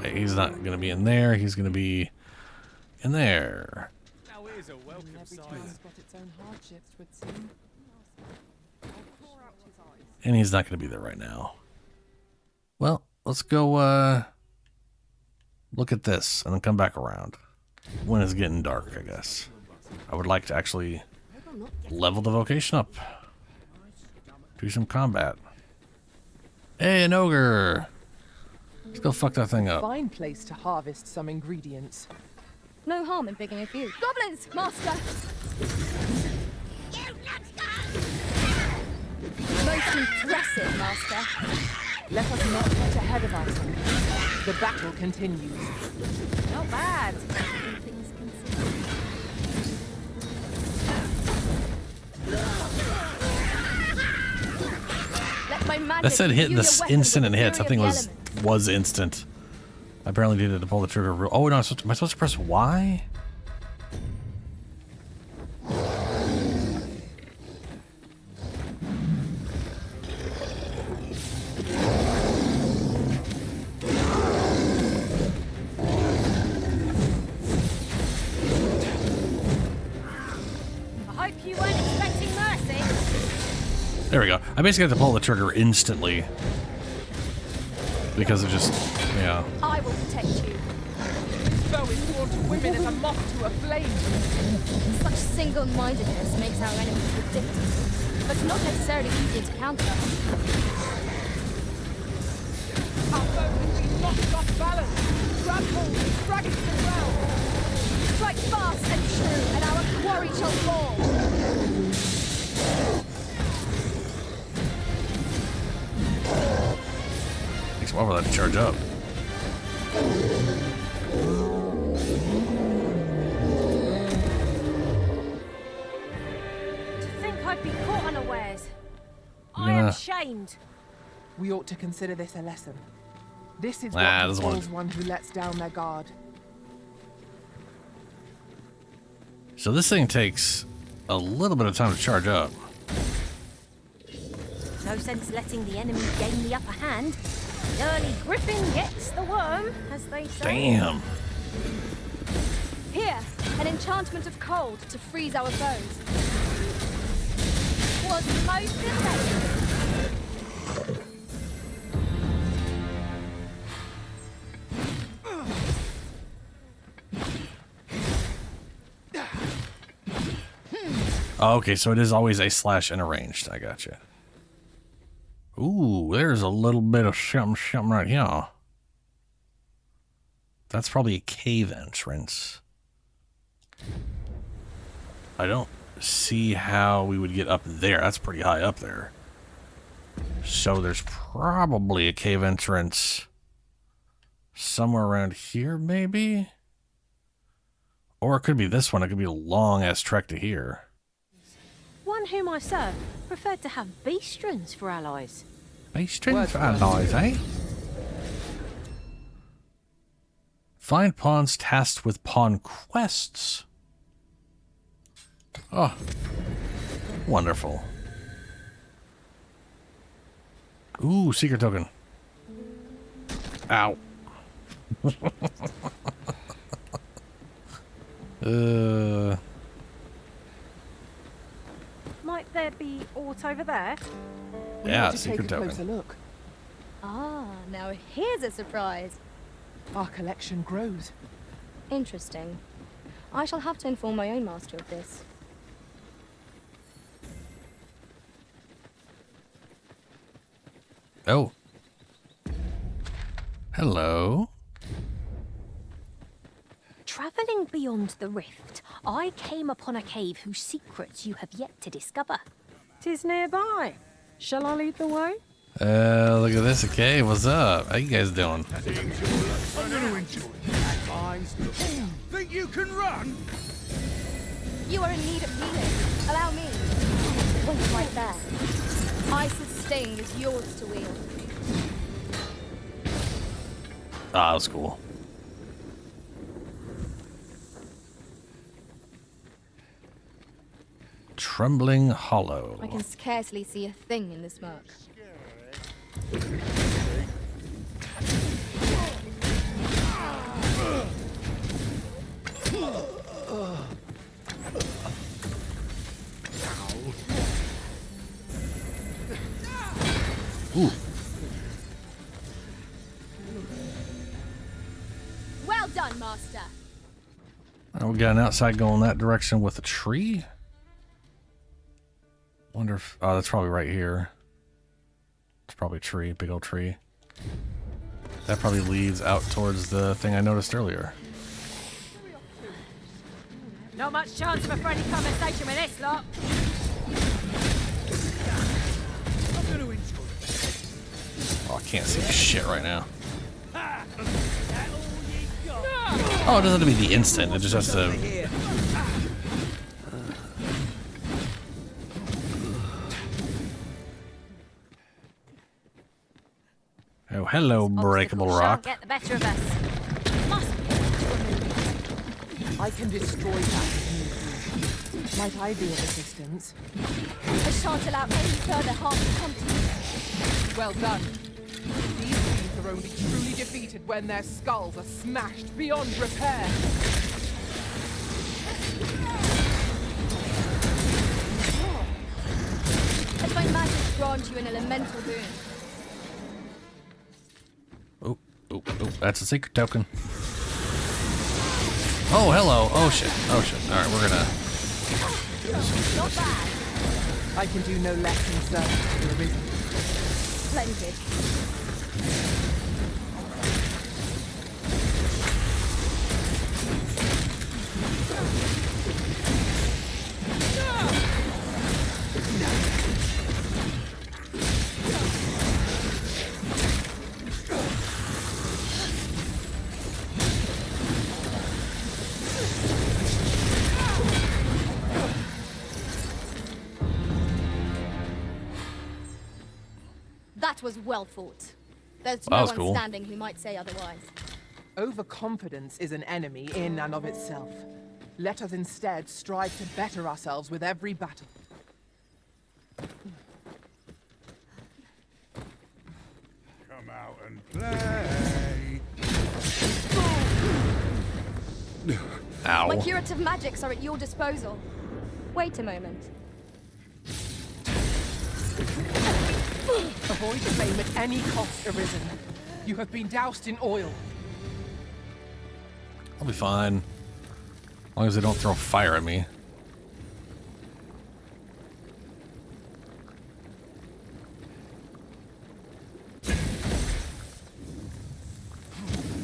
He's not going to be in there. He's going to be in there. Now here's a welcome sight. And he's not going to be there right now. Well, let's go look at this and then come back around when it's getting dark, I guess. I would like to actually level the vocation up. Do some combat. Hey, an ogre! Let's go fuck that thing up. Fine place to harvest some ingredients. No harm in picking a few. Goblins, master! Most impressive, master. Let us not get ahead of ourselves. The battle continues. Not bad. all things considered. Let my magic That said hit imbue this your weapon instant with and the hit. fury Something of the was instant. I apparently needed to pull the trigger. Oh no, am I supposed to press Y? I hope you weren't expecting mercy. There we go. I basically have to pull the trigger instantly. Because of just, yeah. I will protect you. So is born to women as a moth to a flame. Such single-mindedness makes our enemies predictable, but not necessarily easier to counter. Our foe has been knocked off balance. Grab hold and drag it to the ground. Strike fast and true, and our quarry shall fall. Takes a while for that to charge up. To think I'd be caught unawares. I Yeah. am shamed. We ought to consider this a lesson. This is Nah, what this one- befalls one who lets down their guard. So this thing takes a little bit of time to charge up. No sense letting the enemy gain the upper hand. The early griffin gets the worm, as they say. Damn. Here, an enchantment of cold to freeze our foes. Was most effective. Oh, okay, so it is always a slash and a ranged. I gotcha. Ooh, there's a little bit of something right here. That's probably a cave entrance. I don't see how we would get up there. That's pretty high up there. So there's probably a cave entrance somewhere around here, maybe? Or it could be this one. It could be a long-ass trek to here. One whom I serve preferred to have beastrons for allies. Beastrons for allies, eh? Find pawns tasked with pawn quests. Oh, wonderful. Ooh, secret token. Ow. Might there be aught over there? We Yeah, ought to take secret a token. closer look. Ah, now here's a surprise. Our collection grows. Interesting. I shall have to inform my own master of this. Oh. Hello. Travelling beyond the rift, I came upon a cave whose secrets you have yet to discover. 'Tis nearby. Shall I lead the way? Look at this. Okay, what's up? How you guys doing? I'm gonna enjoy it. Eyes. Think you can run? You are in need of healing. Allow me. Wait right there. Isis' sting is yours to wield. Ah, that was cool. Trembling Hollow. I can scarcely see a thing in the smoke. Ooh. Well done, Master. We got an outside going that direction with a tree. Wonder if... Oh, that's probably right here. It's probably a tree, big old tree. That probably leads out towards the thing I noticed earlier. Not much chance of a friendly conversation with this lot. I'm going to enjoy it. Oh, I can't see shit right now. Ha! That all you got? Oh, it doesn't have to be the instant. It just has to... Here. Oh, hello, breakable Obstacles rock. shan't get the better of us. Must be able to remove it. I can destroy that. Might I be of assistance? I shan't allow any further harm to come to you. Well done. These thieves are only truly defeated when their skulls are smashed beyond repair. Let my magic grant you an elemental boon. Oh, oh, oh, that's a secret token. Oh, hello. Oh, shit. Oh, shit. All right, we're gonna... Not bad. I can do no less than serve to the risen. Splendid. That was well fought. There's That no was one cool. standing who might say otherwise. Overconfidence is an enemy in and of itself. Let us instead strive to better ourselves with every battle. Come out and play. Ow. My curative magics are at your disposal. Wait a moment. Avoid flame at any cost, Arisen. You have been doused in oil. I'll be fine. As long as they don't throw fire at me.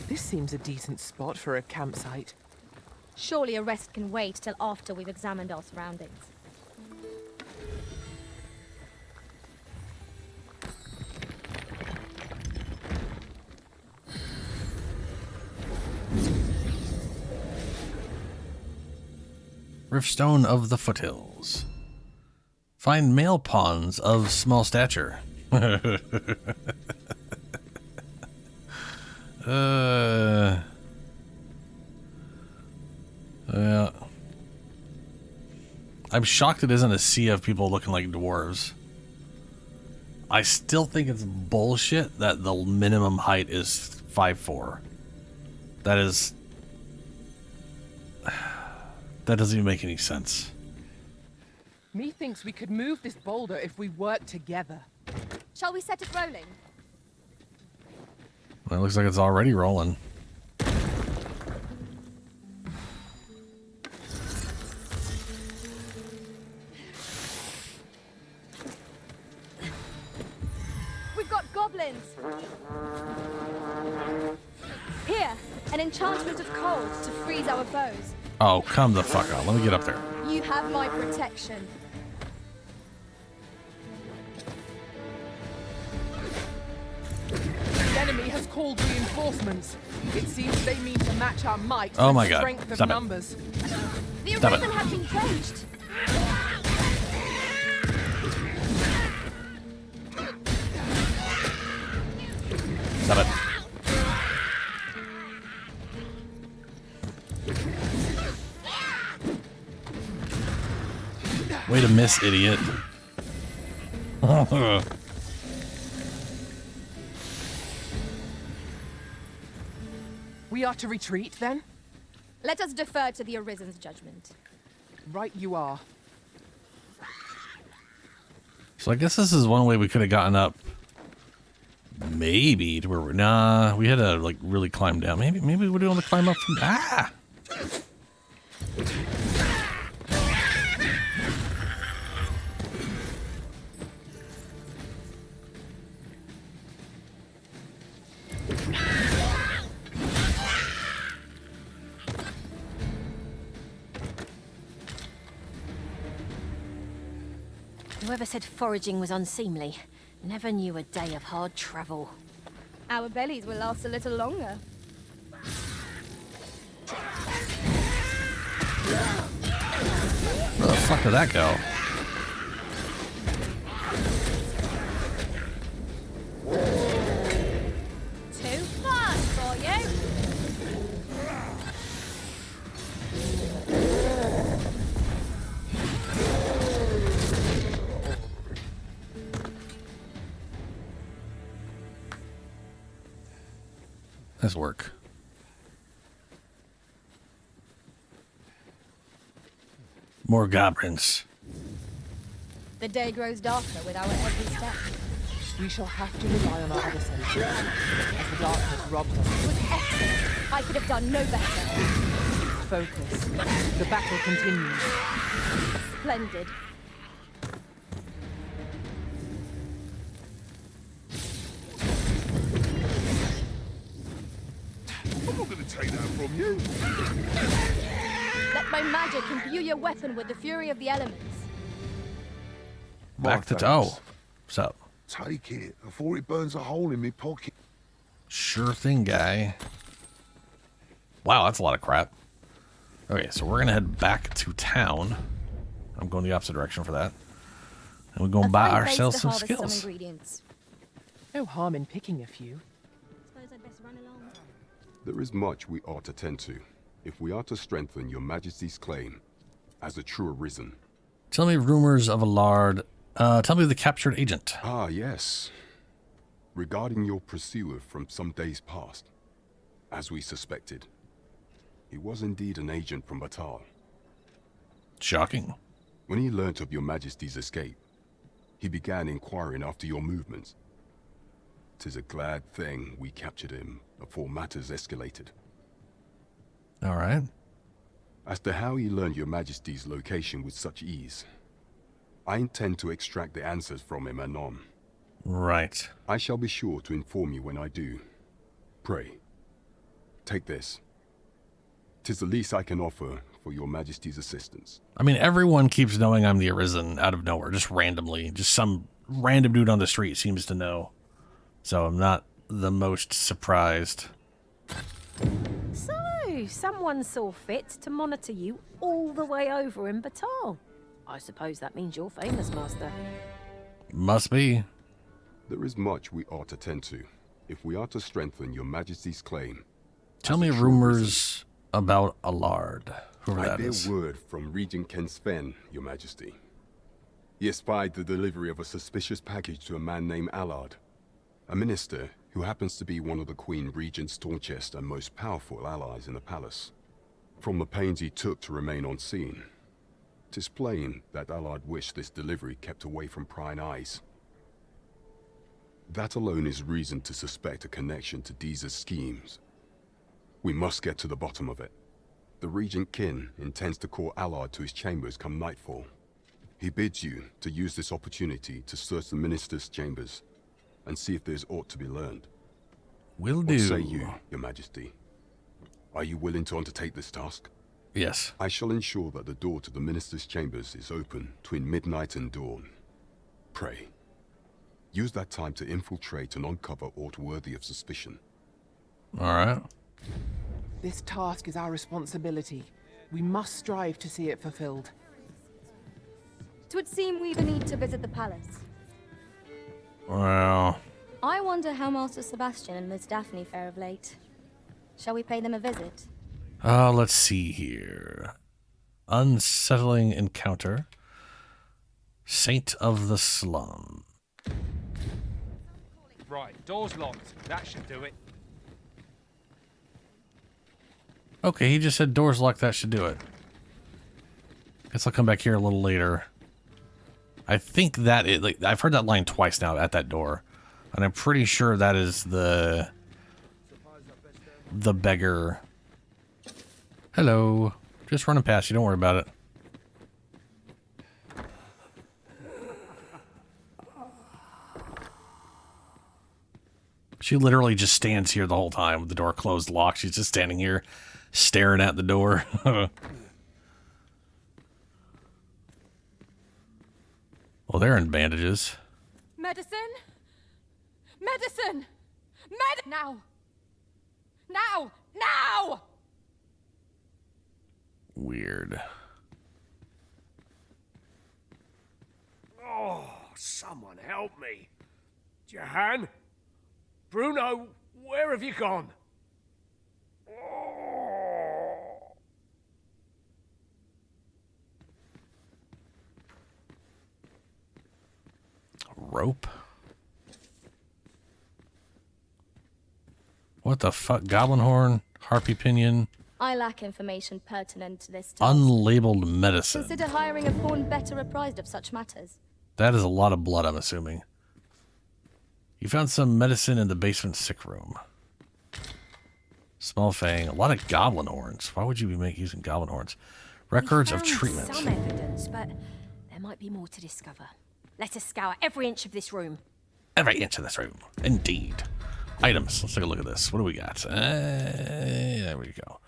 This seems a decent spot for a campsite. Surely a rest can wait till after we've examined our surroundings. Riftstone of the Foothills. Find male pawns of small stature. Yeah. I'm shocked it isn't a sea of people looking like dwarves. I still think it's bullshit that the minimum height is 5'4". That is... That doesn't even make any sense. Methinks we could move this boulder if we work together. Shall we set it rolling? Well, it looks like it's already rolling. We've got goblins! Here, an enchantment of cold to freeze our foes. Oh, come the fuck on. Let me get up there. You have my protection. The enemy has called reinforcements. It seems they mean to match our might Oh with my God. strength of Stop it. numbers. The Stop it. Arisen have been caged. Stop it. Way to miss, idiot. We are to retreat, then? Let us defer to the Arisen's judgment. Right you are. So I guess this is one way we could have gotten up Maybe to where we're... Nah, we had to, like, really climb down. Maybe we're doing to climb up from... Ah! Whoever said foraging was unseemly never knew a day of hard travel. Our bellies will last a little longer. Where the fuck did that go? Too fast for you. Nice work. More goblins. The day grows darker with our every step. We shall have to rely on our other senses, as the darkness robs us It of was excellent. I could have done no better. focus. The battle continues. Splendid. I'm not going to take that from you. Let my magic imbue your weapon with the fury of the elements. Back to... thanks. Oh. What's up? Take it before it burns a hole in me pocket. Sure thing, guy. Wow, that's a lot of crap. Okay, so we're gonna head back to town. I'm going the opposite direction for that. And we're gonna A buy fine place ourselves to some harvest skills. ingredients. No harm in picking a few. Suppose I'd best run along. There is much we ought to tend to, if we are to strengthen your majesty's claim as a true arisen. Tell me rumors of Allard. Tell me the captured agent. Ah, yes. Regarding your pursuer from some days past, as we suspected, he was indeed an agent from Batal. Shocking. When he learnt of your majesty's escape, he began inquiring after your movements. 'Tis a glad thing we captured him before matters escalated. All right. As to how he learned your majesty's location with such ease, I intend to extract the answers from him anon. Right. I shall be sure to inform you when I do. Pray, take this. 'Tis the least I can offer for your majesty's assistance. I mean, everyone keeps knowing I'm the Arisen out of nowhere, just randomly. Just some random dude on the street seems to know. So I'm not the most surprised. So, someone saw fit to monitor you all the way over in Batal. I suppose that means you're famous, Master. Must be. There is much we ought to tend to, if we are to strengthen your majesty's claim. Tell as me a true rumors about Allard. Whoever I that bear is. word from Regent Ken Sven, your majesty. He espied the delivery of a suspicious package to a man named Allard, a minister who happens to be one of the Queen Regent's staunchest and most powerful allies in the palace. From the pains he took to remain on scene, 'tis plain that Allard wished this delivery kept away from prying eyes. That alone is reason to suspect a connection to Deeza's schemes. We must get to the bottom of it. The Regent Kin intends to call Allard to his chambers come nightfall. He bids you to use this opportunity to search the minister's chambers and see if there's aught to be learned. Will What do. say you, your majesty? Are you willing to undertake this task? Yes. I shall ensure that the door to the minister's chambers is open between midnight and dawn. Pray, use that time to infiltrate and uncover aught worthy of suspicion. All right. This task is our responsibility. We must strive to see it fulfilled. 'Twould seem we need to visit the palace. Well, I wonder how Master Sebastian and Miss Daphne fare of late. Shall we pay them a visit? let's see here. Unsettling encounter. Saint of the slum. Right, door's locked. That should do it. Okay, he just said doors locked. That should do it. Guess I'll come back here a little later. I think that it, like, I've heard that line twice now at that door. And I'm pretty sure that is the beggar. Hello. Just running past you. Don't worry about it. She literally just stands here the whole time with the door closed, locked. She's just standing here staring at the door. Well, they're in bandages. Medicine? Medicine! Now! Now! Now! Weird. Oh, someone help me. Jahan? Bruno, where have you gone? Oh. Rope? What the fuck? Goblin horn? Harpy pinion? I lack information pertinent to this task. Unlabeled medicine. Consider hiring a pawn better apprised of such matters. That is a lot of blood, I'm assuming. You found some medicine in the basement sick room. Small fang. A lot of goblin horns. Why would you be using goblin horns? Records of treatment. Some evidence, but there might be more to discover. Let us scour every inch of this room. Every inch of this room. Indeed. Items. Let's take a look at this. What do we got? There we go.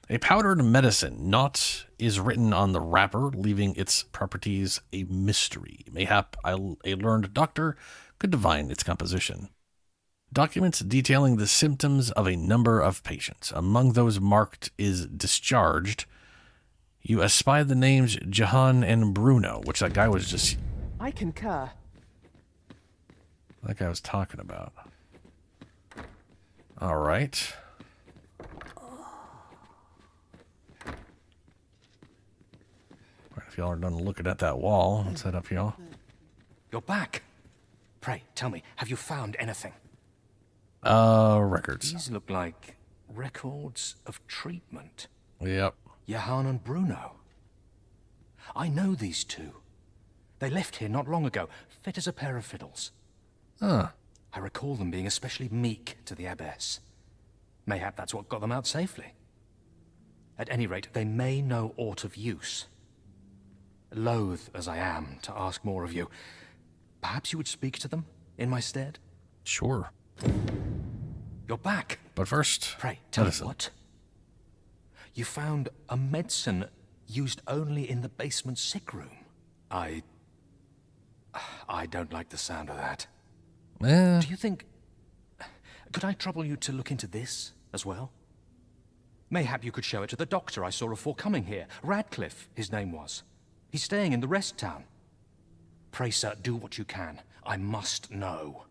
A powdered medicine. Naught is written on the wrapper, leaving its properties a mystery. Mayhap a learned doctor could divine its composition. Documents detailing the symptoms of a number of patients. Among those marked is discharged. You espy the names Jahan and Bruno, which that guy was just... I concur. That guy was talking about. All right. If y'all are done looking at that wall, let's head up here. You're back. Pray, tell me, have you found anything? Records. These look like records of treatment. Yep. Jahan and Bruno. I know these two. They left here not long ago, fit as a pair of fiddles. Huh. I recall them being especially meek to the abbess. Mayhap that's what got them out safely. At any rate, they may know aught of use. Loath as I am to ask more of you, perhaps you would speak to them in my stead? Sure. You're back. But first, Pray, tell me medicine. what? You found a medicine used only in the basement sick room. I don't like the sound of that. Eh, Do you think... Could I trouble you to look into this as well? Mayhap you could show it to the doctor I saw afore coming here. Radcliffe, his name was. He's staying in the rest town. Pray, sir, do what you can. I must know.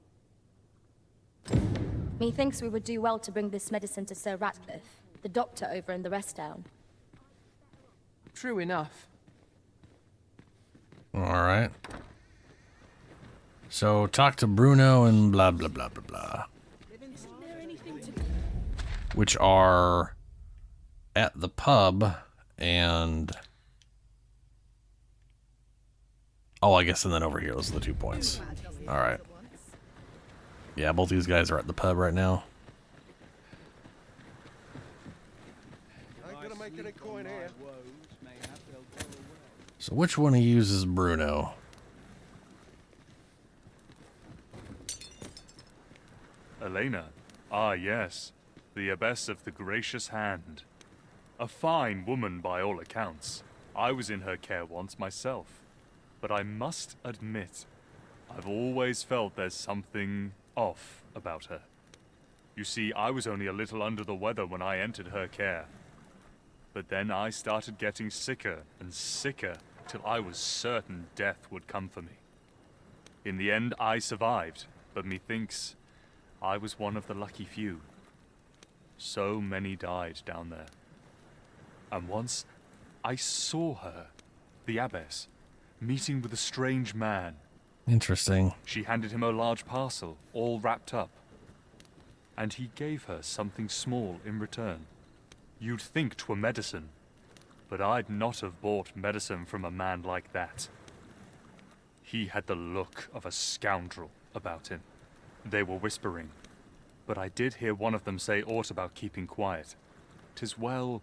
Methinks we would do well to bring this medicine to Sir Ratcliffe, the doctor over in the rest town. True enough. all right. So talk to Bruno and blah, blah, blah, blah, blah. Which are at the pub and... Oh, I guess and then over here. Those are the 2 points. All right. Yeah, both these guys are at the pub right now. I ain't gonna make any coin here. So which one of you is Bruno? Elena. Ah, yes. The abbess of the gracious hand. A fine woman by all accounts. I was in her care once myself. But I must admit, I've always felt there's something off about her. You see, I was only a little under the weather when I entered her care. But then I started getting sicker and sicker till I was certain death would come for me. In the end, I survived, but methinks I was one of the lucky few. So many died down there. And once, I saw her, the abbess, meeting with a strange man. Interesting. She handed him a large parcel, all wrapped up. And he gave her something small in return. You'd think 'twere medicine, but I'd not have bought medicine from a man like that. He had the look of a scoundrel about him. They were whispering, but I did hear one of them say aught about keeping quiet. 'Tis well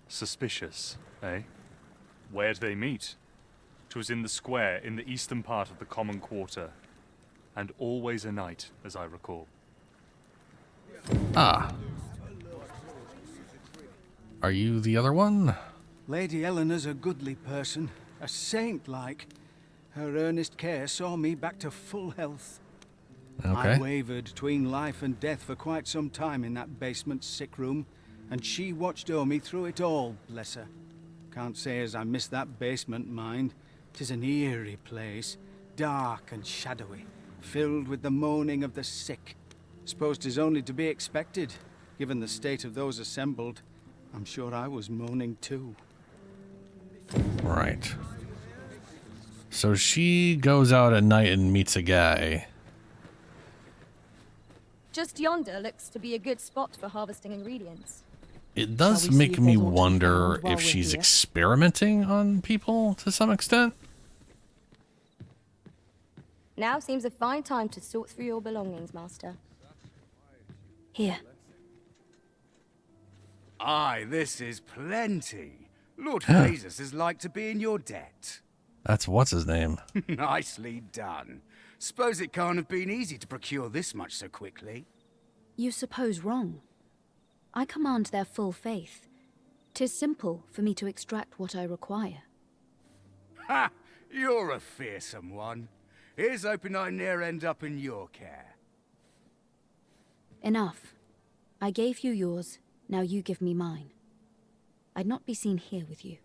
suspicious, eh? Where'd they meet? 'Twas in the square in the eastern part of the common quarter, and always a night, as I recall. Ah. Are you the other one? Lady Eleanor's a goodly person, a saint-like. Her earnest care saw me back to full health. Okay. I wavered between life and death for quite some time in that basement sick room, and she watched o'er me through it all, bless her. Can't say as I miss that basement, mind. 'Tis an eerie place, dark and shadowy, filled with the moaning of the sick. Suppose 'tis only to be expected, given the state of those assembled. I'm sure I was moaning too. Right. So she goes out at night and meets a guy. Just yonder looks to be a good spot for harvesting ingredients. It does Shall we see make if me there's aught to be wonder found while if we're she's here? experimenting on people to some extent. Now seems a fine time to sort through your belongings, Master. Here. Aye, this is plenty. Lord Phaesus is like to be in your debt. That's what's his name. Nicely done. Suppose it can't have been easy to procure this much so quickly. You suppose wrong. I command their full faith. 'Tis simple for me to extract what I require. Ha! You're a fearsome one. Here's hoping I ne'er end up in your care. Enough. I gave you yours, now you give me mine. I'd not be seen here with you.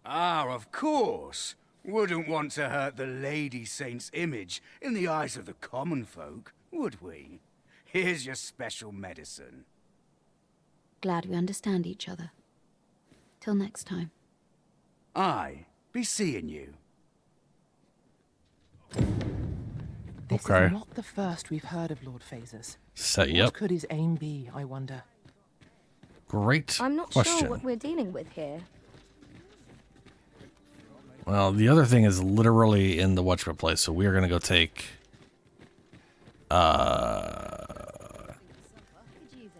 Ah, of course. Wouldn't want to hurt the Lady Saint's image in the eyes of the common folk, would we? Here's your special medicine. Glad we understand each other. Till next time. Aye, be seeing you. This Okay. is not the first we've heard of Lord Phaesus. Set What up. could his aim be, I wonder? Great I'm not question. sure what we're dealing with here. Well, the other thing is literally in the watchman place, so we are gonna go take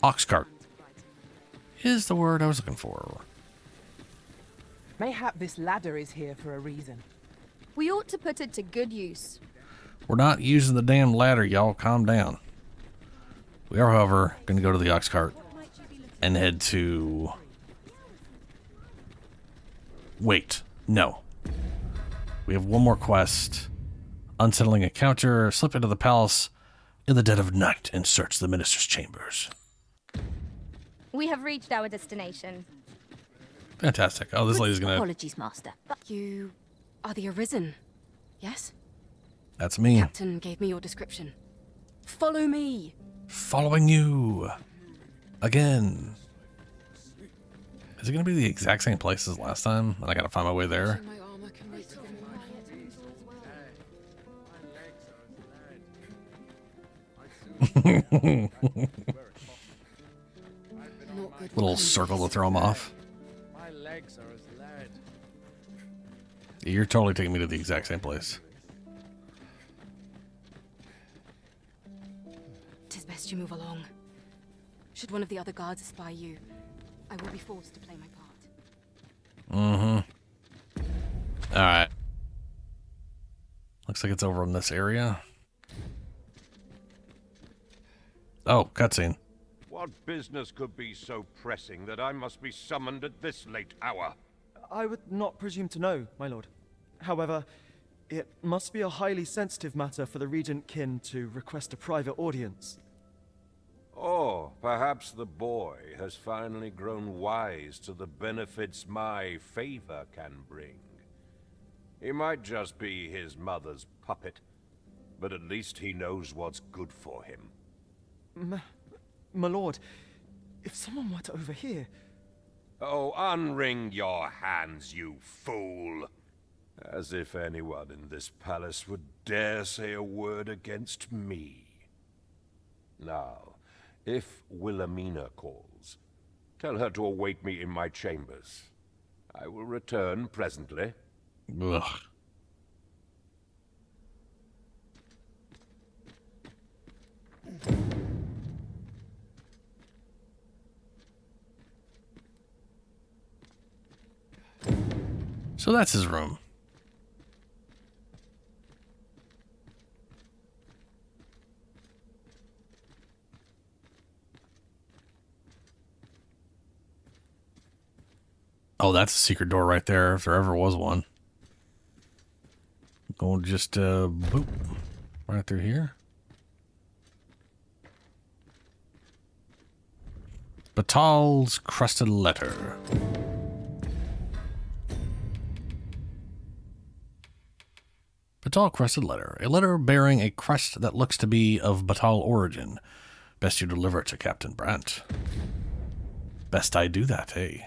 ox cart is the word I was looking for. Mayhap this ladder is here for a reason. We ought to put it to good use. We're not using the damn ladder, y'all. Calm down. We are, however, gonna go to the ox cart and head to... Wait, no. We have one more quest. Unsettling a counter, slip into the palace in the dead of night and search the minister's chambers. We have reached our destination. Fantastic. Oh, this lady's gonna... Apologies, Master. But you are the Arisen, yes? That's me. Captain gave me your description. Follow me. Following you. Again. Is it gonna be the exact same place as last time? And I gotta find my way there? Little circle to throw him off. My legs are as lead. You're totally taking me to the exact same place. Tis best you move along. Should one of the other guards espy you, I will be forced to play my part. Alright. Looks like it's over in this area. Oh, cutscene. What business could be so pressing that I must be summoned at this late hour? I would not presume to know, my lord. However, it must be a highly sensitive matter for the regent kin to request a private audience. Oh, perhaps the boy has finally grown wise to the benefits my favor can bring. He might just be his mother's puppet, but at least he knows what's good for him. My lord, if someone were to overhear... Oh, unwring your hands, you fool! As if anyone in this palace would dare say a word against me. Now, if Wilhelmina calls, tell her to await me in my chambers. I will return presently. Ugh. So that's his room. Oh, that's a secret door right there, if there ever was one. Going just, boop. Right through here. Batal's crusted letter. Batal crusted letter. A letter bearing a crest that looks to be of Batal origin. Best you deliver it to Captain Brandt. Best I do that, eh?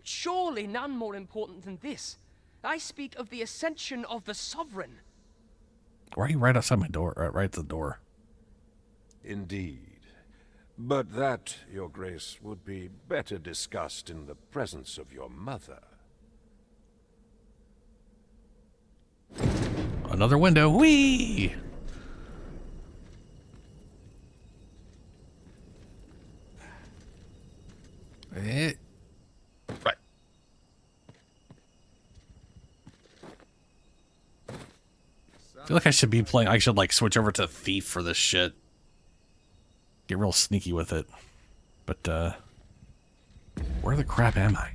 Surely none more important than this. I speak of the ascension of the Sovereign. Why are you right outside my door? Right at the door. Indeed. But that, Your Grace, would be better discussed in the presence of your mother. Another window. Whee! Right. I feel like I should be playing. I should like switch over to Thief for this shit. Get real sneaky with it. But, where the crap am I?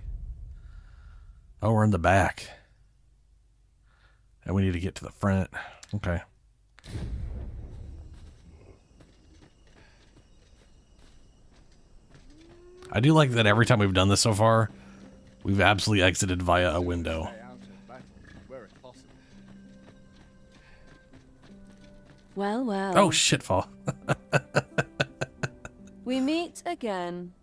Oh, we're in the back. And we need to get to the front. Okay. I do like that every time we've done this so far, we've absolutely exited via a window. Well, well. Oh, shitfall. We meet again.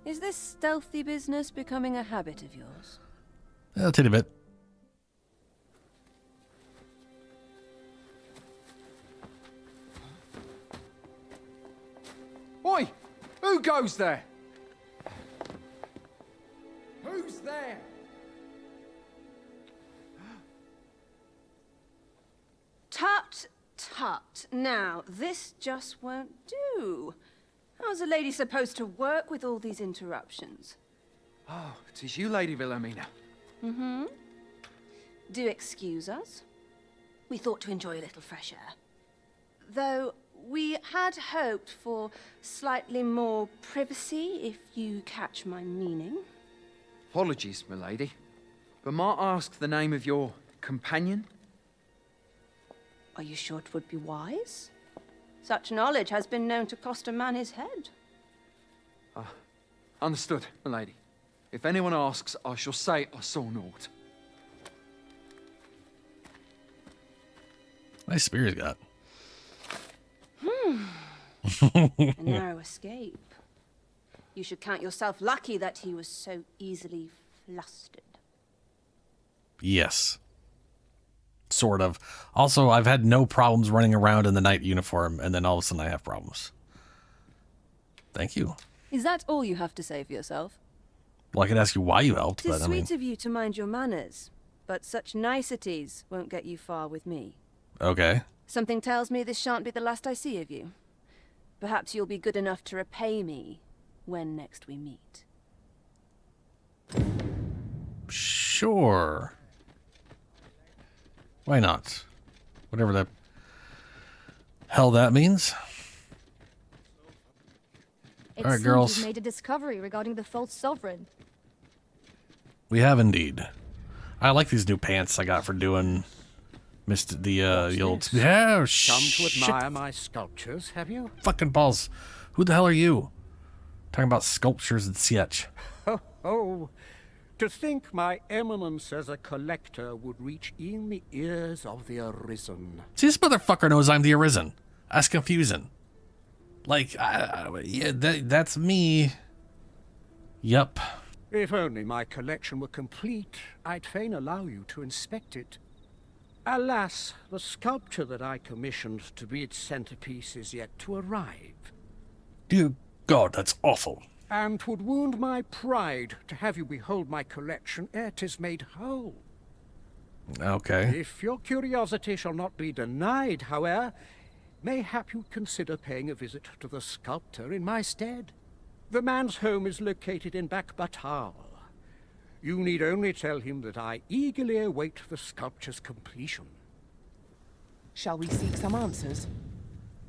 Is this stealthy business becoming a habit of yours? A titty bit. Oi! Who goes there? Who's there? Tut, tut. Now, this just won't do. How's a lady supposed to work with all these interruptions? Oh, 'tis you, Lady Wilhelmina. Mm-hmm. Do excuse us. We thought to enjoy a little fresh air. Though we had hoped for slightly more privacy, if you catch my meaning. Apologies, my lady. But might I ask the name of your companion? Are you sure it would be wise? Such knowledge has been known to cost a man his head. Understood, my lady. If anyone asks, I shall say I saw naught. Nice spear he's got. A narrow escape. You should count yourself lucky that he was so easily flustered. Yes. Sort of. Also, I've had no problems running around in the knight uniform, and then all of a sudden I have problems. Thank you. Is that all you have to say for yourself? Well, I could ask you why you helped, 'Tis but I mean... sweet of you to mind your manners, but such niceties won't get you far with me. Okay. Something tells me this shan't be the last I see of you. Perhaps you'll be good enough to repay me when next we meet. Sure. Why not? Whatever the hell that means. It All right, seems girls. you've made a discovery regarding the false sovereign. We have indeed. I like these new pants I got for doing the old... Yeah, Come shit. to admire my sculptures, have you? Fucking balls. Who the hell are you? Talking about sculptures and such. Oh, to think my eminence as a collector would reach in the ears of the Arisen. See, this motherfucker knows I'm the Arisen. That's confusing. Like, yeah, that's me. Yup. If only my collection were complete, I'd fain allow you to inspect it. Alas, the sculpture that I commissioned to be its centerpiece is yet to arrive. Dear God, that's awful. And 'twould wound my pride to have you behold my collection ere 'tis made whole. Okay. If your curiosity shall not be denied, however, mayhap you'd consider paying a visit to the sculptor in my stead. The man's home is located in Back Batal, You need only tell him that I eagerly await the sculpture's completion. Shall we seek some answers?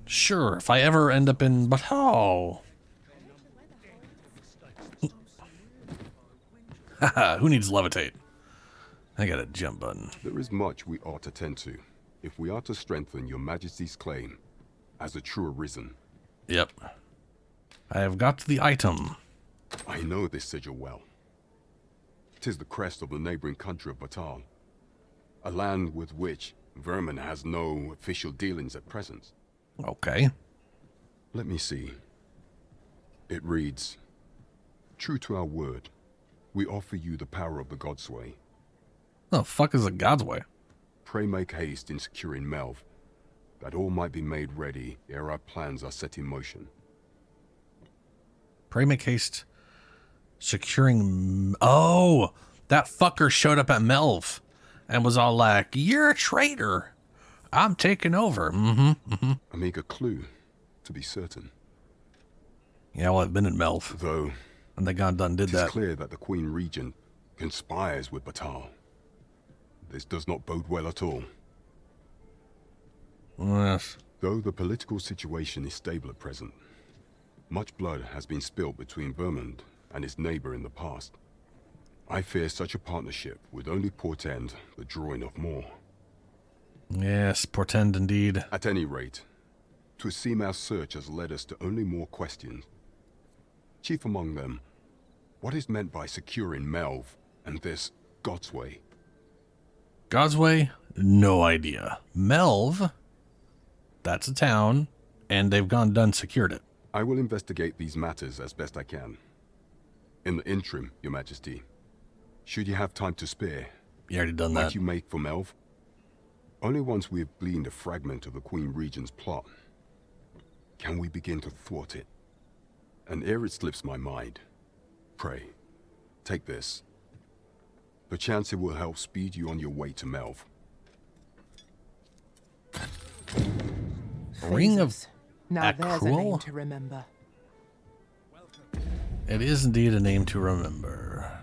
Sure, if I ever end up in Batal. Haha, who needs levitate? I got a jump button. There is much we ought to tend to, if we are to strengthen your Majesty's claim as a true arisen. Yep. I have got the item. I know this sigil well. 'Tis the crest of the neighboring country of Batal, a land with which Vermin has no official dealings at present. Okay. Let me see. It reads, "True to our word, we offer you the power of the Godsway. The fuck is a God's way? Pray make haste in securing Melv, that all might be made ready ere our plans are set in motion." Pray make haste. Securing... Oh! That fucker showed up at Melv and was all like, "You're a traitor. I'm taking over." A meager clue, to be certain. Yeah, well, I've been in Melv. Though... And they gone done did that. It's clear that the Queen Regent conspires with Batal. This does not bode well at all. Yes. Though the political situation is stable at present, much blood has been spilled between Vermund and its neighbor in the past. I fear such a partnership would only portend the drawing of more. Yes, portend indeed. At any rate, 'twould seem our search has led us to only more questions. Chief among them, what is meant by securing Melv and this Godsway? Godsway? No idea. Melv? That's a town, and they've gone done secured it. I will investigate these matters as best I can. In the interim, Your Majesty, should you have time to spare, you already done might that. you make for Melv? Only once we have gleaned a fragment of the Queen Regent's plot can we begin to thwart it. And ere it slips my mind, pray, take this. Perchance it will help speed you on your way to Melv. Ring of Now there's a name Acruel? to remember. It is indeed a name to remember.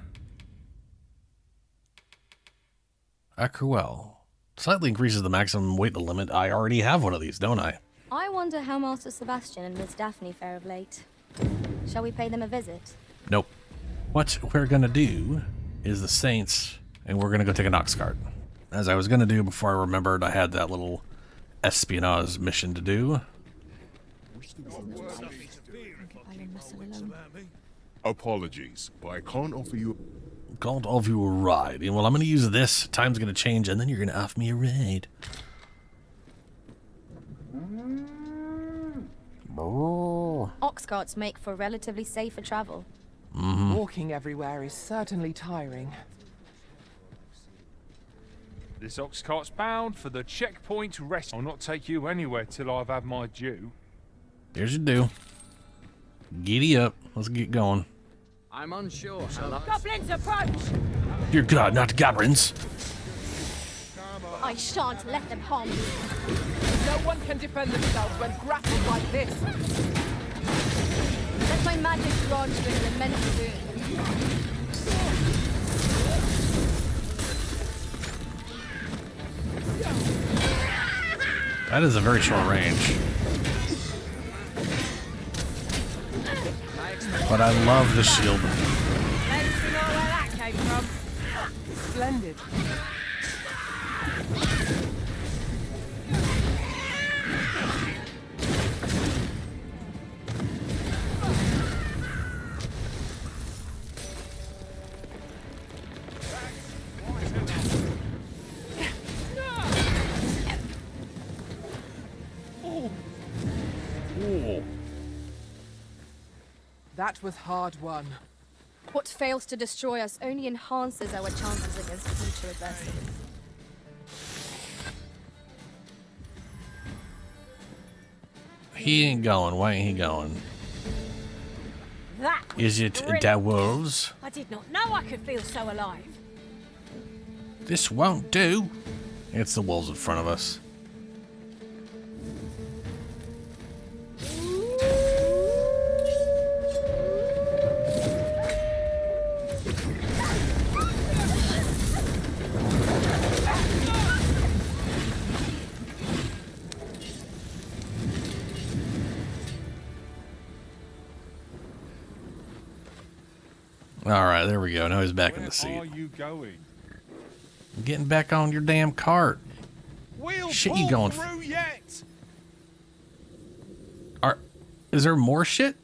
Acruel. Slightly increases the maximum weight limit. I already have one of these, don't I? I wonder how Master Sebastian and Miss Daphne fare of late. Shall we pay them a visit? Nope. What we're gonna do is the Saints, and we're gonna go take a Nox cart. As I was gonna do before I remembered I had that little espionage mission to do. Apologies, but I can't offer you... Can't offer you a ride. Well, I'm gonna use this. Time's gonna change, and then you're gonna offer me a ride. Ox carts make for relatively safer travel. Walking everywhere is certainly tiring. This ox cart's bound for the checkpoint rest. I'll not take you anywhere till I've had my due. Here's your due. Giddy up. Let's get going. I'm unsure, Allard. Goblins approach! Dear God, not goblins. I shan't let them harm you. No one can defend themselves when grappled like this. Let my magic grant you an immense boon. That is a very short range. But I love the shield. Let's see where that came from. Splendid. Ooh. That was hard won. What fails to destroy us only enhances our chances against future adversity. He ain't going. Why ain't he going? That Is it brilliant. the wolves? I did not know I could feel so alive. This won't do. It's the wolves in front of us. All right, there we go. Now he's back in the seat. Where are you going? Getting back on your damn cart. We'll Shit, pull you going? through yet? Is there more shit?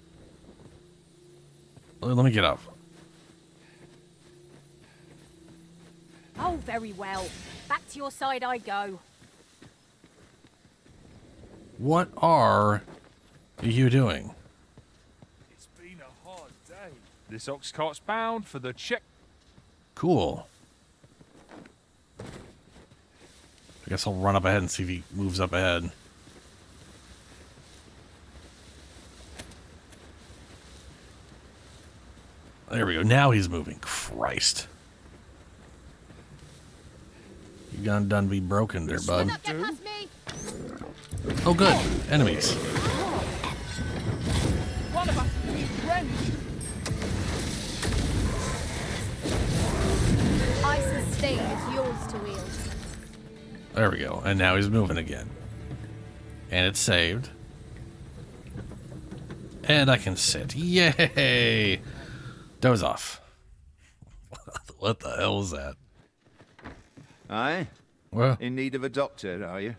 Let me get up. Oh, very well. Back to your side I go. What are you doing? It's been a hard day. This ox cart's bound for the check. Cool. I guess I'll run up ahead and see if he moves up ahead. There we go. Now he's moving. Christ. You done be broken there, bud. Oh, good. Enemies. One of us is drenched. I sustain is yours to wield. There we go. And now he's moving again. And it's saved. And I can sit. Yay! Doze off. What the hell was that? Aye? Well, in need of a doctor, are you?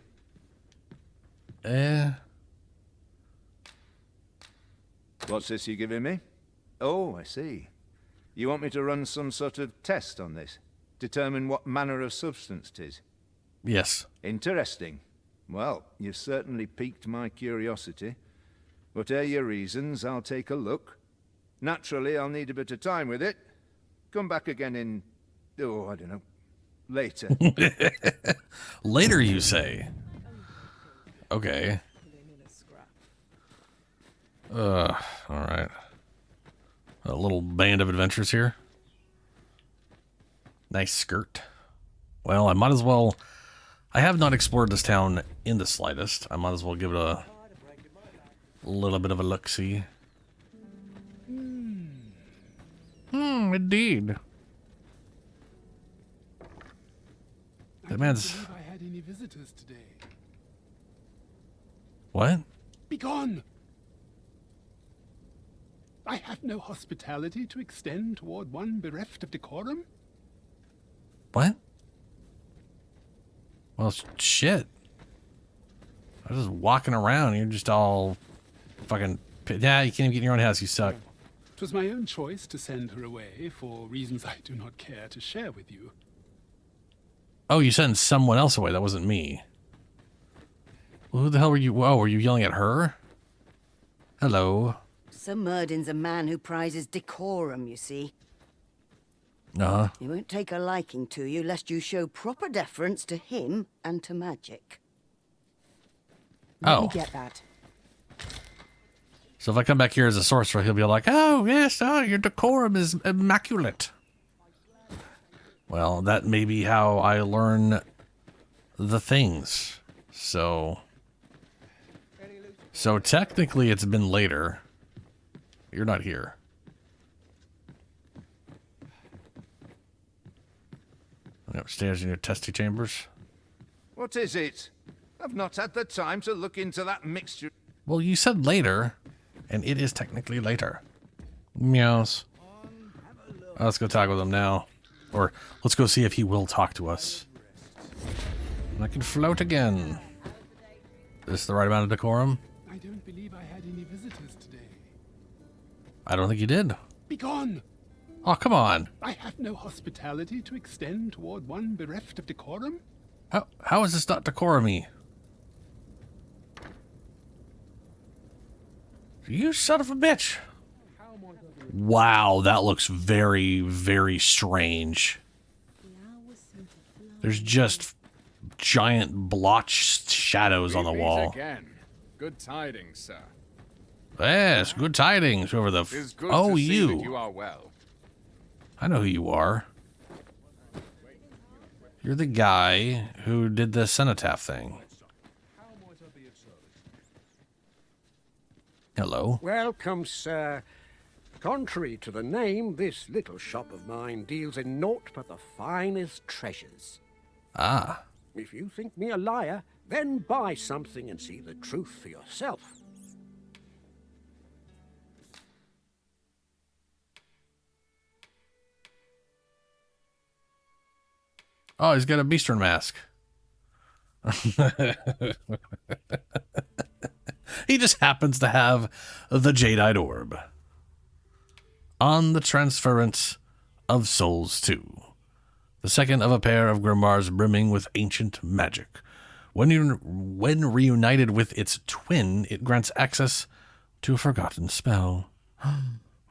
What's this you're giving me? Oh, I see. You want me to run some sort of test on this? Determine what manner of substance 'tis? Yes. Interesting. Well, you've certainly piqued my curiosity. Whatever your reasons, I'll take a look. Naturally, I'll need a bit of time with it. Come back again in... oh, I don't know. Later. Later, you say? Okay. Alright. A little band of adventures here. Nice skirt. Well, I might as well... I have not explored this town in the slightest. I might as well give it a little bit of a look-see. Indeed. That man's... I don't believe I had any visitors today. What? Begone! I have no hospitality to extend toward one bereft of decorum. What? Well, shit. I was just walking around. You're just all fucking... yeah, you can't even get in your own house. You suck. 'Twas my own choice to send her away for reasons I do not care to share with you. Oh, you sent someone else away. That wasn't me. Well, who the hell were you? Whoa, were you yelling at her? Hello. Sir Murdin's a man who prizes decorum, you see. Uh-huh. He won't take a liking to you lest you show proper deference to him and to magic. Let me get that. So if I come back here as a sorcerer, he'll be like, oh, yes, oh, your decorum is immaculate. Well, that may be how I learn the things. So technically it's been later. You're not here. Upstairs in your testy chambers. What is it? I've not had the time to look into that mixture. Well, you said later, and it is technically later. Meows. Let's go talk with him now. Or let's go see if he will talk to us. And I can float again. Is this the right amount of decorum? I don't believe I had any visitors today. I don't think you did. Begone! Oh, come on. I have no hospitality to extend toward one bereft of decorum. How is this not decorum-y? You son of a bitch. Wow, that looks very, very strange. There's just giant blotched shadows on the wall. Again. Good tidings, sir. Yes, good tidings over the... It's good oh, to see you. that you are well. I know who you are. You're the guy who did the cenotaph thing. Hello. Welcome, sir. Contrary to the name, this little shop of mine deals in naught but the finest treasures. Ah. If you think me a liar, then buy something and see the truth for yourself. Oh, he's got a Beastern mask. He just happens to have the Jadeite Orb. On the Transference of Souls 2. The second of a pair of grimoires brimming with ancient magic. When reunited with its twin, it grants access to a forgotten spell.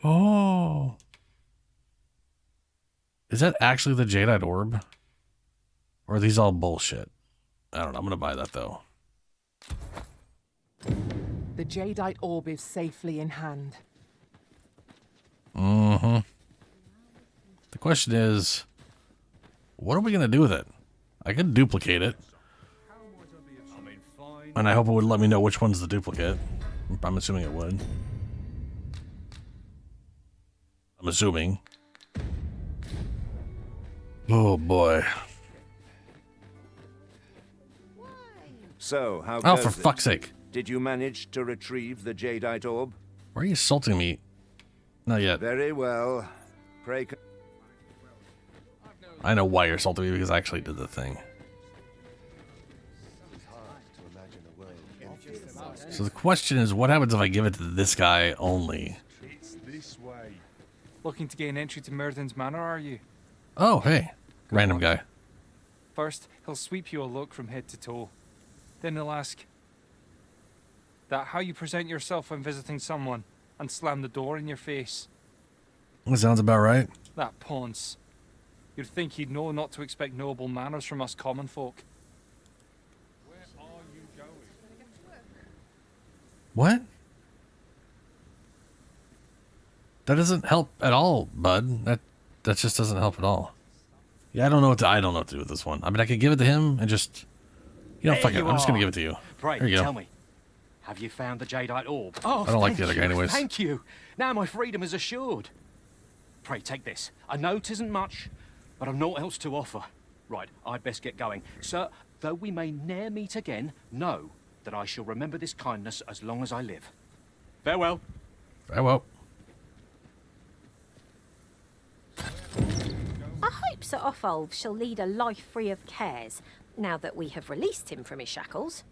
Oh. Is that actually the Jadeite Orb? Or are these all bullshit? I don't know. I'm going to buy that, though. The Jadeite Orb is safely in hand. Mm-hmm. The question is, what are we going to do with it? I could duplicate it. And I hope it would let me know which one's the duplicate. I'm assuming it would. I'm assuming. Oh, boy. So, how Oh, goes for it? fuck's sake. Did you manage to retrieve the Jadeite Orb? Why are you assaulting me? Not yet. Very well. Pray... I know why you're assaulting me, because I actually did the thing. So the question is, what happens if I give it to this guy only? It's this way. Looking to gain entry to Myrddin's Manor, are you? Oh, hey. Random guy. First, he'll sweep you a look from head to toe. Then he'll ask that how you present yourself when visiting someone, and slam the door in your face. That sounds about right. That ponce. You'd think he'd know not to expect noble manners from us common folk. Where are you going? What? That doesn't help at all, bud. That just doesn't help at all. Yeah, I don't know what to do with this one. I mean, I could give it to him and just, you know, There fuck it. you I'm just gonna are. give it to you. Pray, There you go. tell me, have you found the Jadeite Orb? Oh, I don't like thank the other guy you, anyways. Thank you. Now my freedom is assured. Pray, take this. I know 'tisn't much, but I've naught else to offer. Right, I'd best get going. Sir, though we may ne'er meet again, know that I shall remember this kindness as long as I live. Farewell. Farewell. I hope Sir Offolv shall lead a life free of cares, now that we have released him from his shackles.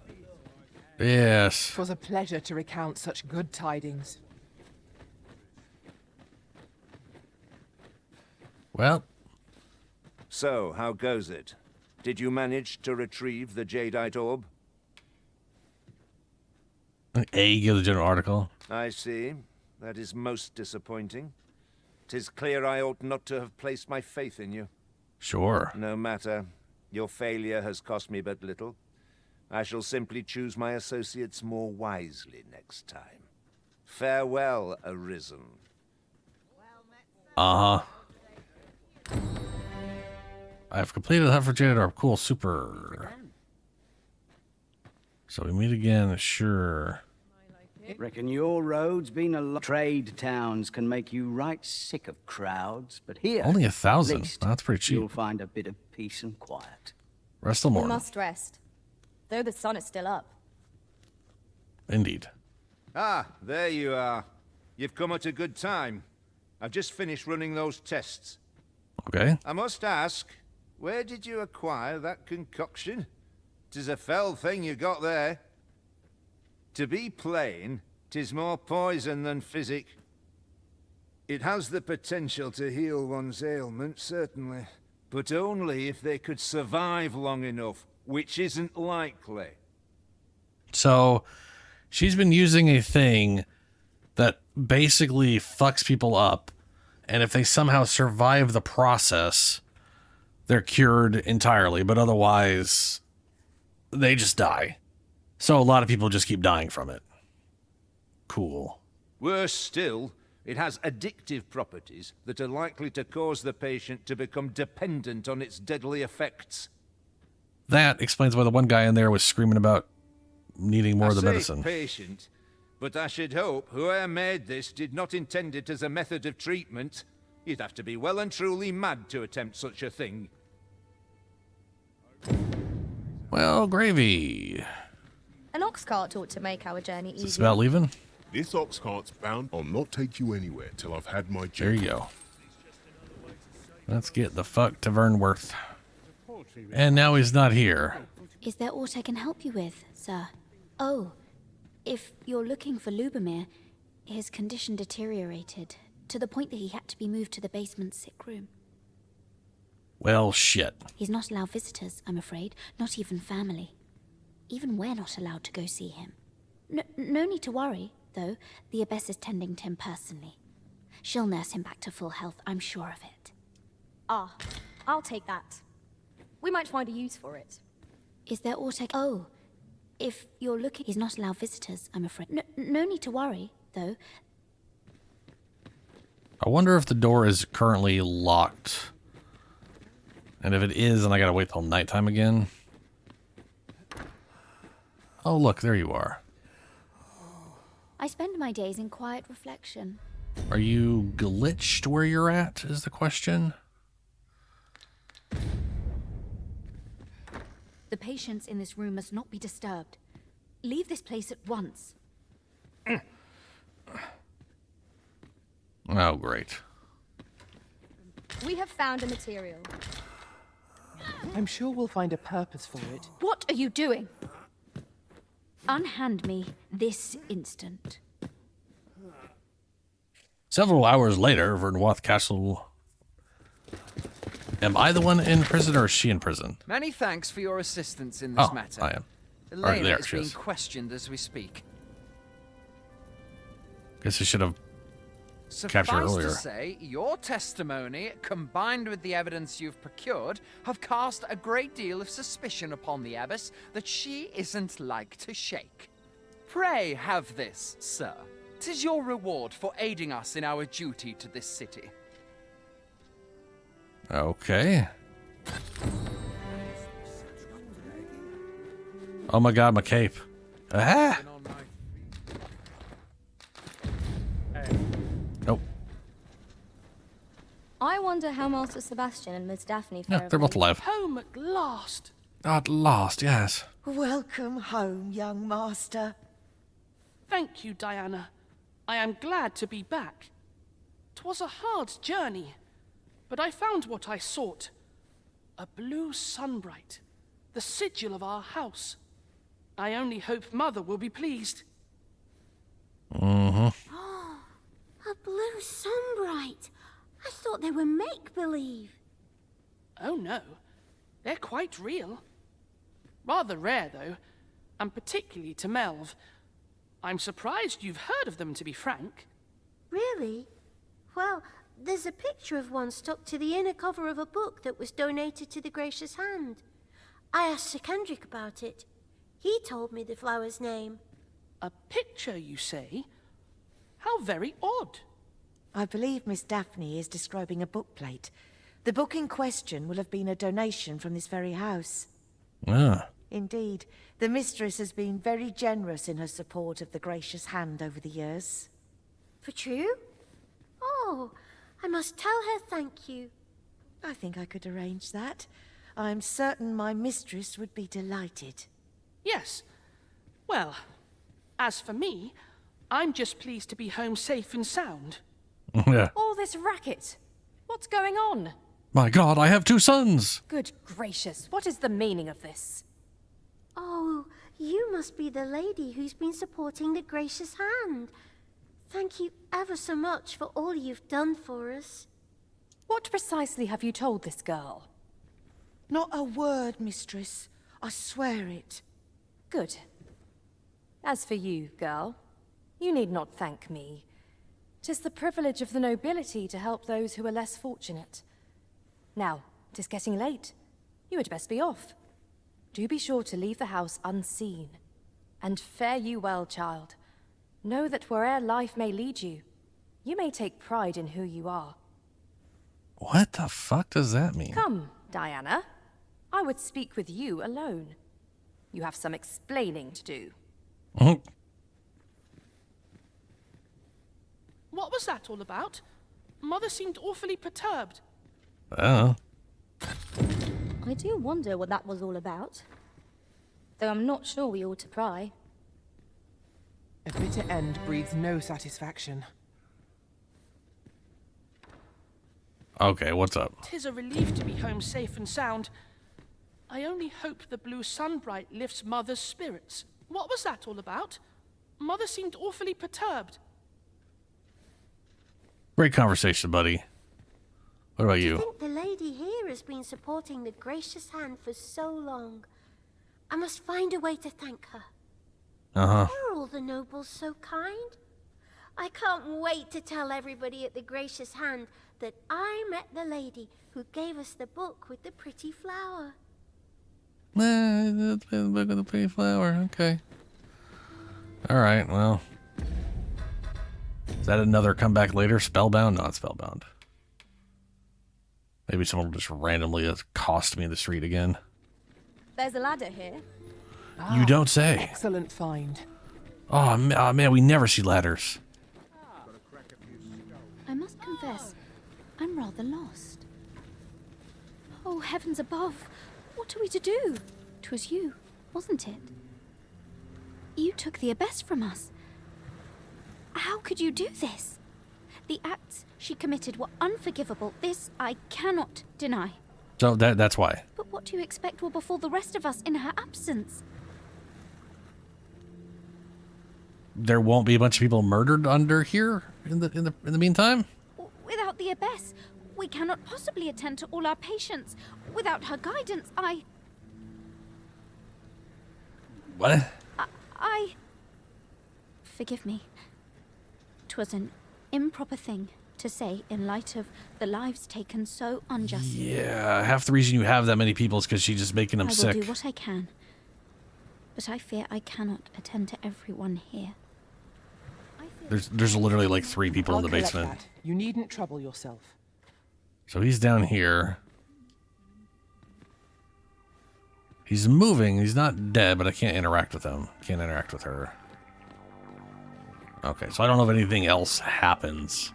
Yes. 'Twas a pleasure to recount such good tidings. Well. So, how goes it? Did you manage to retrieve the Jadeite Orb? A, give the general article. I see. That is most disappointing. 'Tis clear I ought not to have placed my faith in you. Sure. No matter. Your failure has cost me but little. I shall simply choose my associates more wisely next time. Farewell, Arisen. Uh-huh. I've completed the hunt for Jadeite Orb. Cool, super. So we meet again, sure. Reckon your road's been a lot. Trade towns can make you right sick of crowds, but here, Only at 1,000. least, That's pretty cheap. You'll find a bit of peace and quiet. Rest till We morning. must rest, though the sun is still up. Indeed. Ah, there you are. You've come at a good time. I've just finished running those tests. Okay. I must ask, where did you acquire that concoction? 'Tis a fell thing you got there. To be plain, 'tis more poison than physic. It has the potential to heal one's ailment, certainly, but only if they could survive long enough, which isn't likely. So she's been using a thing that basically fucks people up, and if they somehow survive the process, they're cured entirely, but otherwise they just die. So a lot of people just keep dying from it. Cool. Worse still, it has addictive properties that are likely to cause the patient to become dependent on its deadly effects. That explains why the one guy in there was screaming about needing more of the I say medicine. patient, but I should hope whoever made this did not intend it as a method of treatment. You'd have to be well and truly mad to attempt such a thing. Well, gravy. An ox cart ought to make our journey Is this easier. about leaving? This ox cart's bound. I'll not take you anywhere till I've had my There you go. Let's get the fuck to Vernworth. Poultry And now he's not here. Is there aught I can help you with, sir? Oh, if you're looking for Lubomir, his condition deteriorated to the point that he had to be moved to the basement sick room. Well, shit. He's not allowed visitors, I'm afraid, not even family. Even we're not allowed to go see him. No need to worry, though. The Abbess is tending to him personally. She'll nurse him back to full health, I'm sure of it. Ah, I'll take that. We might find a use for it. Is there aught I... Oh, if you're looking... He's not allowed visitors, I'm afraid. No need to worry, though. I wonder if the door is currently locked. And if it is, then I gotta wait till nighttime again. Oh, look, there you are. I spend my days in quiet reflection. Are you glitched where you're at, is the question? The patients in this room must not be disturbed. Leave this place at once. Oh, great. We have found a material. I'm sure we'll find a purpose for it. What are you doing? Unhand me this instant. Several hours later, Vernwath Castle. Am I the one in prison or is she in prison? Many thanks for your assistance in this matter. I am. Elena there is she being is. questioned as we speak. Guess I should have captured her Suffice earlier. to say, your testimony, combined with the evidence you've procured, have cast a great deal of suspicion upon the Abbess that she isn't like to shake. Pray have this, sir. 'Tis your reward for aiding us in our duty to this city. Okay. Oh my god, my cape. Ah! Nope. I wonder how Master Sebastian and Miss Daphne fare. Yeah, they're both alive. Home at last. At last, yes. Welcome home, young master. Thank you, Diana. I am glad to be back. 'Twas a hard journey, but I found what I sought. A blue sunbright, the sigil of our house. I only hope Mother will be pleased. Mm-hmm. A blue sunbright. I thought they were make-believe. Oh no, they're quite real. Rather rare, though, and particularly to Melv. I'm surprised you've heard of them, to be frank. Really? Well, there's a picture of one stuck to the inner cover of a book that was donated to the Gracious Hand. I asked Sir Kendrick about it. He told me the flower's name. A picture, you say? How very odd. I believe Miss Daphne is describing a bookplate. The book in question will have been a donation from this very house. Ah. Indeed, the mistress has been very generous in her support of the Gracious Hand over the years. For true? Oh, I must tell her thank you. I think I could arrange that. I'm certain my mistress would be delighted. Yes. Well, as for me, I'm just pleased to be home safe and sound. Yeah. All this racket. What's going on? My god, I have 2 sons! Good gracious, what is the meaning of this? Oh, you must be the lady who's been supporting the Gracious Hand. Thank you ever so much for all you've done for us. What precisely have you told this girl? Not a word, mistress. I swear it. Good. As for you, girl, you need not thank me. 'Tis the privilege of the nobility to help those who are less fortunate. Now, 'tis getting late. You had best be off. Do be sure to leave the house unseen. And fare you well, child. Know that where'er life may lead you, you may take pride in who you are. What the fuck does that mean? Come, Diana. I would speak with you alone. You have some explaining to do. What was that all about? Mother seemed awfully perturbed. Oh. I do wonder what that was all about. Though I'm not sure we ought to pry. A bitter end breathes no satisfaction. Okay, what's up? 'Tis a relief to be home safe and sound. I only hope the blue sunbright lifts Mother's spirits. What was that all about? Mother seemed awfully perturbed. Great conversation, buddy. What about I you? think the lady here has been supporting the gracious hand for so long. I must find a way to thank her. Uh-huh. Why are all the nobles so kind? I can't wait to tell everybody at the gracious hand that I met the lady who gave us the book with the pretty flower. The book with the pretty flower. Okay. All right. Well, is that another comeback later? Spellbound? Not spellbound. Maybe someone will just randomly accost me in the street again. There's a ladder here. You don't say. Excellent find. Oh, man, we never see ladders. I must confess, I'm rather lost. Oh, heavens above, what are we to do? 'Twas you, wasn't it? You took the abbess from us. How could you do this? The acts she committed were unforgivable. This I cannot deny. So that's why. But what do you expect will befall the rest of us in her absence? There won't be a bunch of people murdered under here in the meantime? Without the abbess, we cannot possibly attend to all our patients. Without her guidance, What? Forgive me. 'Twas an improper thing to say in light of the lives taken so unjustly. Yeah, half the reason you have that many people is because she's just making them I will sick. do what I can, but I fear I cannot attend to everyone here. There's literally like 3 people in the collect basement. that. You needn't trouble yourself. So he's down here. He's moving. He's not dead, but I can't interact with him. Can't interact with her. Okay, so I don't know if anything else happens.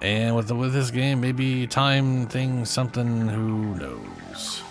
And with this game, maybe time thing, something, who knows.